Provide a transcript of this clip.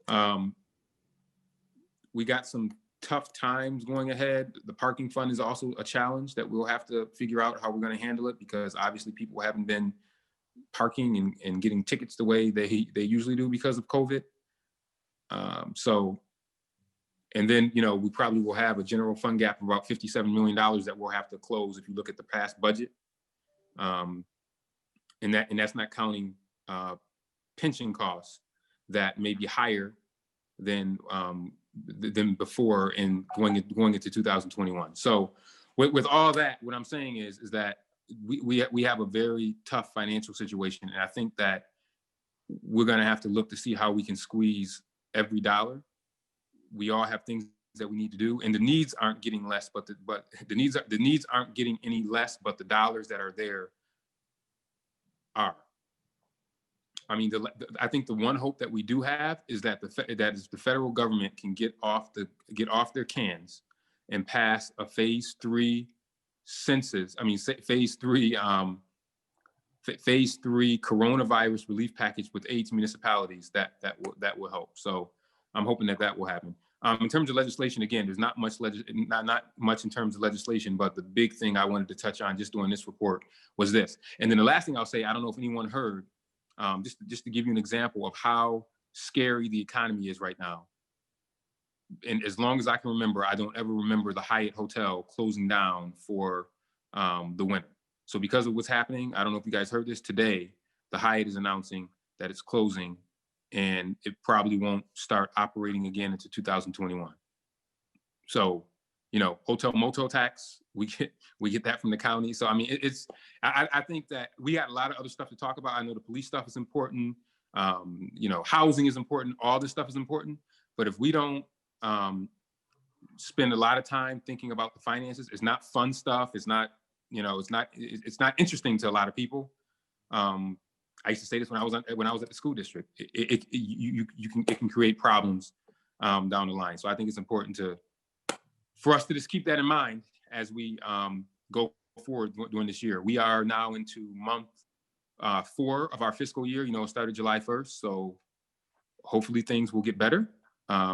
Um, we got some tough times going ahead. The parking fund is also a challenge that we'll have to figure out how we're going to handle it, because obviously people haven't been parking and getting tickets the way they usually do because of COVID. So, and then, we probably will have a general fund gap of about $57 million that we'll have to close if you look at the past budget. Um, and that's not counting pension costs that may be higher than before and going into 2021. So with all that, what I'm saying is that we have a very tough financial situation, and I think that we're going to have to look to see how we can squeeze every dollar. We all have things that we need to do, and the needs aren't getting less, but the needs aren't getting any less, but the dollars that are there are. I mean, I think the one hope that we do have is that the federal government can get off their cans and pass a phase 3 census. I mean, phase 3 coronavirus relief package with 8 municipalities that will help. So I'm hoping that will happen. In terms of legislation, again, there's not much not much in terms of legislation, but the big thing I wanted to touch on just doing this report was this. And then the last thing I'll say, I don't know if anyone heard, just to give you an example of how scary the economy is right now. And as long as I can remember, I don't ever remember the Hyatt Hotel closing down for the winter. So because of what's happening, I don't know if you guys heard this today, the Hyatt is announcing that it's closing, and it probably won't start operating again into 2021. So, hotel motel tax, we get that from the county. So I mean, I think that we got a lot of other stuff to talk about. I know the police stuff is important. Housing is important. All this stuff is important. But if we don't spend a lot of time thinking about the finances, it's not fun stuff. It's not, it's not interesting to a lot of people. I used to say this when I was at the school district. It can create problems down the line. So I think it's important for us to just keep that in mind as we go forward during this year. We are now into month 4 of our fiscal year. It started July 1st. So hopefully things will get better.